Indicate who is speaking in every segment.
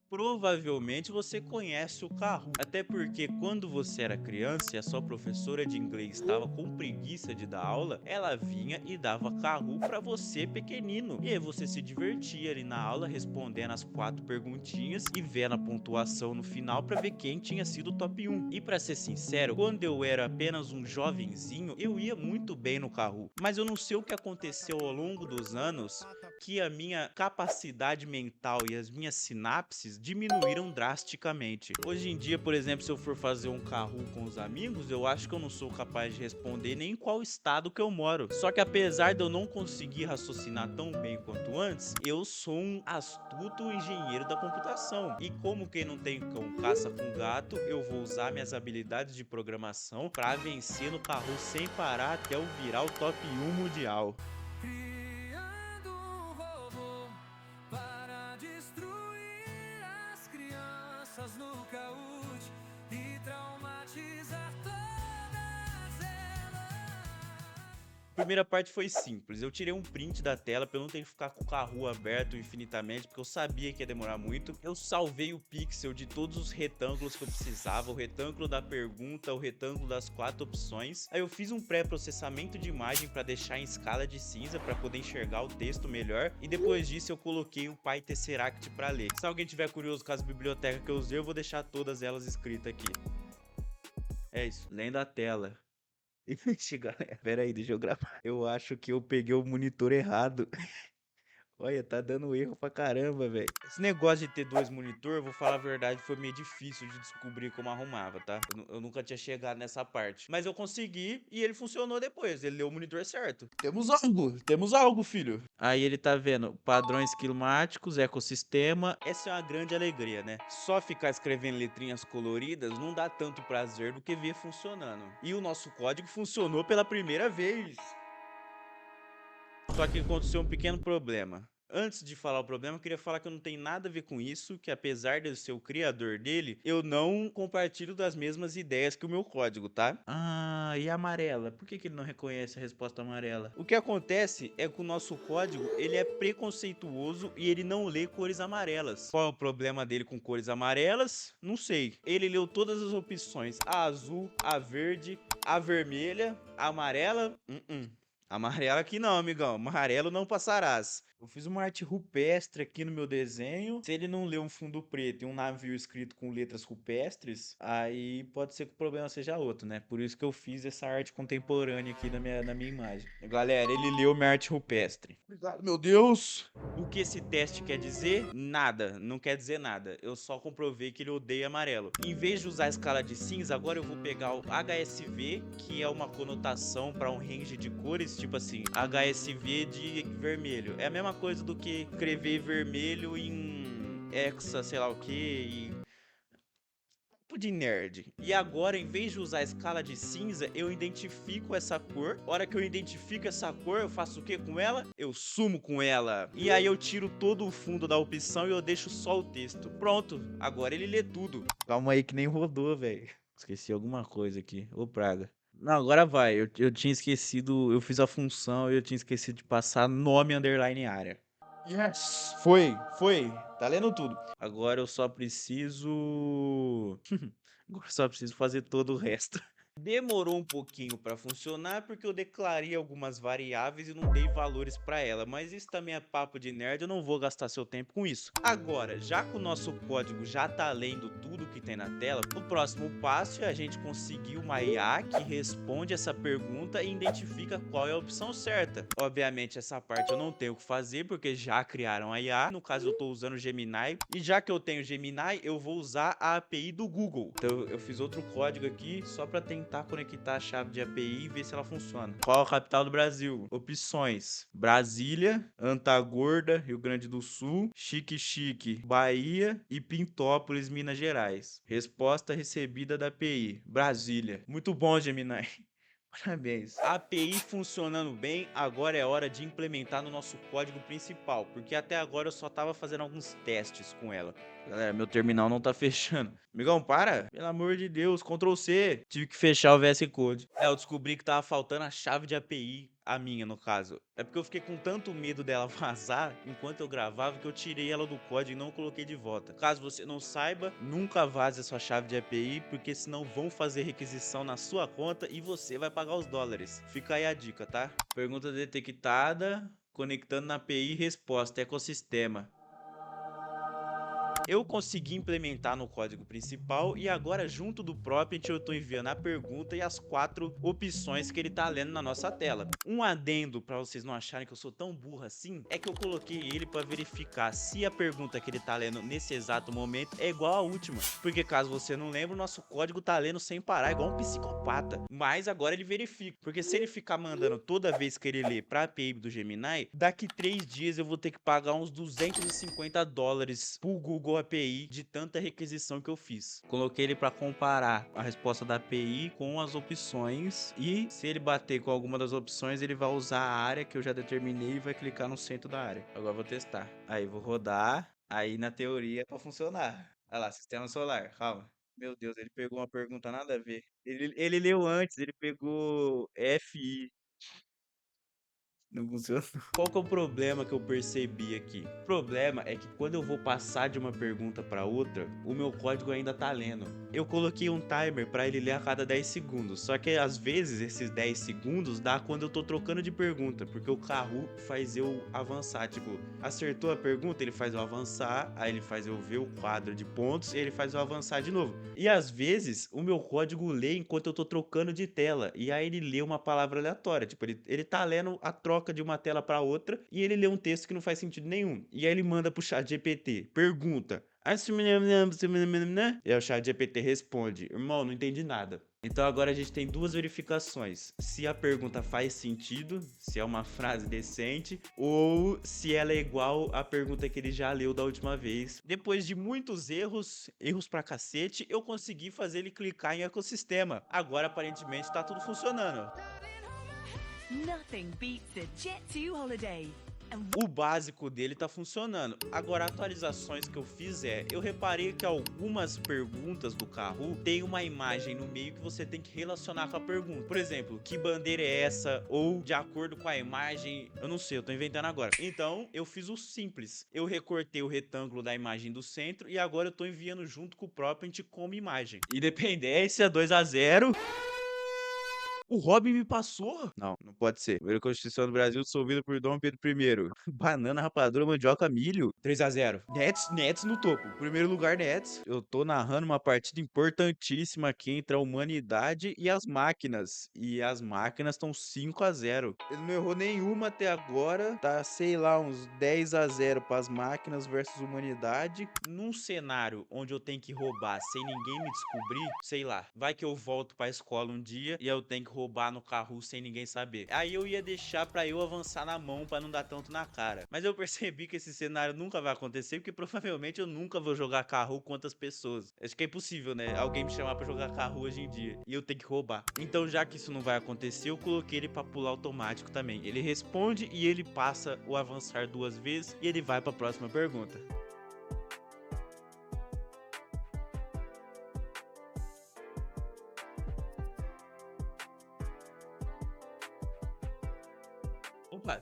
Speaker 1: Provavelmente você conhece o Kahoot, até porque quando você era criança e a sua professora de inglês estava com preguiça de dar aula, ela vinha e dava Kahoot para você pequenino. E aí você se divertia ali na aula respondendo as 4 perguntinhas e vendo a pontuação no final para ver quem tinha sido o top 1. E para ser sincero, quando eu era apenas um jovenzinho, eu ia muito bem no Kahoot, mas eu não sei o que aconteceu ao longo dos anos que a minha capacidade mental e as minhas sinapses diminuíram drasticamente. Hoje em dia, por exemplo, se eu for fazer um Kahoot com os amigos, eu acho que eu não sou capaz de responder nem em qual estado que eu moro. Só que apesar de eu não conseguir raciocinar tão bem quanto antes, eu sou um astuto engenheiro da computação. E como quem não tem cão caça com gato, eu vou usar minhas habilidades de programação para vencer no Kahoot sem parar até eu virar o top 1 mundial.
Speaker 2: Criando um robô para destruir as crianças no Kahoot e traumatizar todas elas.
Speaker 1: A primeira parte foi simples, eu tirei um print da tela pra eu não ter que ficar com o Kahoot aberto infinitamente, porque eu sabia que ia demorar muito. Eu salvei o pixel de todos os retângulos que eu precisava, o retângulo da pergunta, o retângulo das 4 opções. Aí eu fiz um pré-processamento de imagem para deixar em escala de cinza para poder enxergar o texto melhor, e depois disso eu coloquei o PyTesseract para ler. Se alguém tiver curioso com as bibliotecas que eu usei, eu vou deixar todas elas escritas aqui. É isso, lendo a tela. Ixi, galera, pera aí, deixa eu gravar. Eu acho que eu peguei o monitor errado. Olha, tá dando erro pra caramba, velho. Esse negócio de ter 2 monitor, eu vou falar a verdade, foi meio difícil de descobrir como arrumava, tá? Eu nunca tinha chegado nessa parte. Mas eu consegui e ele funcionou depois. Ele leu o monitor certo. Temos algo, filho. Aí ele tá vendo padrões climáticos, ecossistema. Essa é uma grande alegria, né? Só ficar escrevendo letrinhas coloridas não dá tanto prazer do que ver funcionando. E o nosso código funcionou pela primeira vez. Só que aconteceu um pequeno problema. Antes de falar o problema, eu queria falar que eu não tenho nada a ver com isso, que apesar de eu ser o criador dele, eu não compartilho das mesmas ideias que o meu código, tá? Ah, e a amarela? Por que ele não reconhece a resposta amarela? O que acontece é que o nosso código, ele é preconceituoso e ele não lê cores amarelas. Qual é o problema dele com cores amarelas? Não sei. Ele leu todas as opções, a azul, a verde, a vermelha, a amarela, amarelo aqui não, amigão. Amarelo não passarás. Eu fiz uma arte rupestre aqui no meu desenho. Se ele não ler um fundo preto e um navio escrito com letras rupestres, aí pode ser que o problema seja outro, né? Por isso que eu fiz essa arte contemporânea aqui na minha imagem. Galera, ele leu minha arte rupestre. Obrigado, meu Deus! O que esse teste quer dizer? Nada. Não quer dizer nada. Eu só comprovei que ele odeia amarelo. Em vez de usar a escala de cinza, agora eu vou pegar o HSV, que é uma conotação para um range de cores, tipo assim, HSV de vermelho. É a mesma coisa do que escrever vermelho em hexa, sei lá o que, tipo de nerd. E agora, em vez de usar a escala de cinza, eu identifico essa cor. A hora que eu identifico essa cor, eu faço o que com ela? Eu sumo com ela. E aí eu tiro todo o fundo da opção e eu deixo só o texto. Pronto, agora ele lê tudo. Calma aí que nem rodou, velho. Esqueci alguma coisa aqui. Ô, praga. Não, agora vai. Eu tinha esquecido, eu fiz a função e eu tinha esquecido de passar nome underline área. Yes! Foi. Tá lendo tudo. Agora eu só preciso. Agora eu só preciso fazer todo o resto. Demorou um pouquinho para funcionar porque eu declarei algumas variáveis e não dei valores para ela, mas isso também é papo de nerd, eu não vou gastar seu tempo com isso. Agora, já que o nosso código já tá lendo tudo que tem na tela, o próximo passo é a gente conseguir uma IA que responde essa pergunta e identifica qual é a opção certa. Obviamente essa parte eu não tenho o que fazer porque já criaram a IA, no caso eu estou usando o Gemini, e já que eu tenho o Gemini, eu vou usar a API do Google. Então eu fiz outro código aqui só para tentar conectar a chave de API e ver se ela funciona. Qual a capital do Brasil? Opções: Brasília, Antagorda, Rio Grande do Sul, Xique-Xique, Bahia e Pintópolis, Minas Gerais. Resposta recebida da API: Brasília. Muito bom, Gemini. Parabéns. A API funcionando bem, agora é hora de implementar no nosso código principal, porque até agora eu só estava fazendo alguns testes com ela. Galera, meu terminal não tá fechando. Amigão, para! Pelo amor de Deus, Ctrl C. Tive que fechar o VS Code. Eu descobri que tava faltando a chave de API. a minha no caso. É porque eu fiquei com tanto medo dela vazar enquanto eu gravava que eu tirei ela do código e não coloquei de volta. Caso você não saiba, nunca vaze a sua chave de API, porque senão vão fazer requisição na sua conta e você vai pagar os dólares. Fica aí a dica, tá? Pergunta detectada, conectando na API, resposta, ecossistema. Eu consegui implementar no código principal e agora junto do prompt eu estou enviando a pergunta e as 4 opções que ele está lendo na nossa tela. Um adendo para vocês não acharem que eu sou tão burro assim, é que eu coloquei ele para verificar se a pergunta que ele está lendo nesse exato momento é igual à última. Porque caso você não lembre, o nosso código tá lendo sem parar, igual um psicopata. Mas agora ele verifica, porque se ele ficar mandando toda vez que ele lê para a API do Gemini, daqui 3 dias eu vou ter que pagar uns 250 dólares pro Google API de tanta requisição que eu fiz. Coloquei ele para comparar a resposta da API com as opções e se ele bater com alguma das opções, ele vai usar a área que eu já determinei e vai clicar no centro da área. Agora eu vou testar. Aí vou rodar, aí na teoria é para funcionar. Olha lá, sistema solar, calma. Meu Deus, ele pegou uma pergunta nada a ver. Ele leu antes, ele pegou FI. Não funciona. Qual que é o problema que eu percebi aqui? O problema é que quando eu vou passar de uma pergunta para outra, o meu código ainda tá lendo. Eu coloquei um timer para ele ler a cada 10 segundos, só que às vezes esses 10 segundos dá quando eu tô trocando de pergunta, porque o Kahoot faz eu avançar, tipo, acertou a pergunta, ele faz eu avançar, aí ele faz eu ver o quadro de pontos e ele faz eu avançar de novo. E às vezes o meu código lê enquanto eu tô trocando de tela, e aí ele lê uma palavra aleatória, tipo, ele tá lendo a troca de uma tela para outra e ele lê um texto que não faz sentido nenhum. E aí ele manda pro chat GPT, pergunta. E aí o chat GPT responde, irmão, não entendi nada. Então agora a gente tem duas verificações. Se a pergunta faz sentido, se é uma frase decente, ou se ela é igual à pergunta que ele já leu da última vez. Depois de muitos erros pra cacete, eu consegui fazer ele clicar em ecossistema. Agora aparentemente tá tudo funcionando.
Speaker 3: Nothing beats a Jet2 holiday.
Speaker 1: O básico dele tá funcionando. Agora, atualizações que eu fiz eu reparei que algumas perguntas do Kahoot tem uma imagem no meio que você tem que relacionar com a pergunta. Por exemplo, que bandeira é essa? Ou de acordo com a imagem, eu não sei, eu tô inventando agora. Então, eu fiz o simples. Eu recortei o retângulo da imagem do centro e agora eu tô enviando junto com o prompt como imagem. Independência 2-0. O Robin me passou? Não, não pode ser. Primeira Constituição do Brasil dissolvida por Dom Pedro I. Banana, rapadura, mandioca, milho. 3-0. Nets no topo. Primeiro lugar, Nets. Eu tô narrando uma partida importantíssima aqui entre a humanidade e as máquinas. E as máquinas estão 5-0. Ele não errou nenhuma até agora. Tá, sei lá, uns 10-0 para as máquinas versus humanidade. Num cenário onde eu tenho que roubar sem ninguém me descobrir, sei lá, vai que eu volto pra escola um dia e eu tenho que roubar no Kahoot sem ninguém saber. Aí eu ia deixar pra eu avançar na mão pra não dar tanto na cara. Mas eu percebi que esse cenário nunca vai acontecer, porque provavelmente eu nunca vou jogar Kahoot com outras pessoas. Acho que é impossível, né? Alguém me chamar pra jogar Kahoot hoje em dia e eu tenho que roubar. Então, já que isso não vai acontecer, eu coloquei ele pra pular automático também. Ele responde e ele passa o avançar 2 vezes e ele vai pra próxima pergunta. Opa.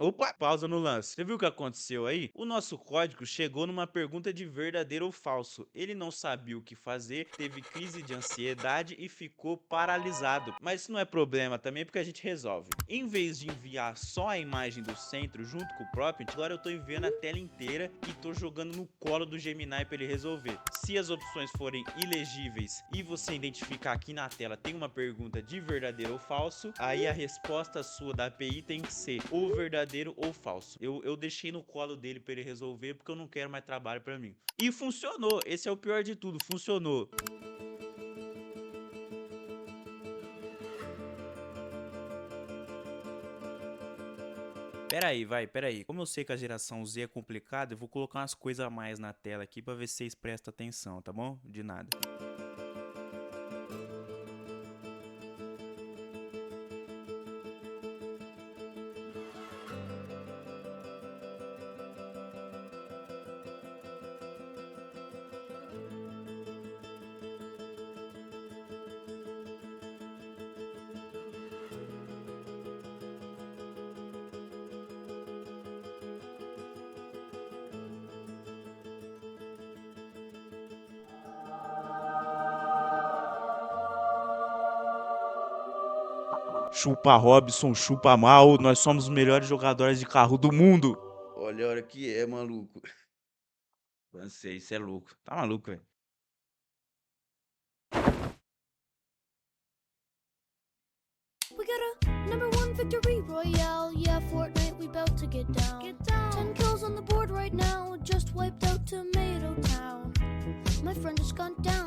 Speaker 1: Opa, pausa no lance. Você viu o que aconteceu aí? O nosso código chegou numa pergunta de verdadeiro ou falso. Ele não sabia o que fazer, teve crise de ansiedade e ficou paralisado. Mas isso não é problema também, porque a gente resolve. Em vez de enviar só a imagem do centro junto com o prompt, agora eu tô enviando a tela inteira e tô jogando no colo do Gemini para ele resolver. Se as opções forem ilegíveis e você identificar aqui na tela tem uma pergunta de verdadeiro ou falso, aí a resposta sua da API tem que ser ou verdadeiro ou falso. Eu deixei no colo dele para ele resolver porque eu não quero mais trabalho para mim. E funcionou, esse é o pior de tudo, funcionou. Pera aí. Como eu sei que a geração Z é complicada, eu vou colocar umas coisas a mais na tela aqui pra ver se vocês prestam atenção, tá bom? De nada. Chupa Robson, chupa mal, nós somos os melhores jogadores de carro do mundo. Olha a hora que é, maluco. Cansei, isso é louco. Tá maluco, velho.
Speaker 4: We got a #1 victory royale. Yeah, Fortnite, we bout to get down. 10 kills on the board right now. Just wiped out Tomato Town. My friend just gone down.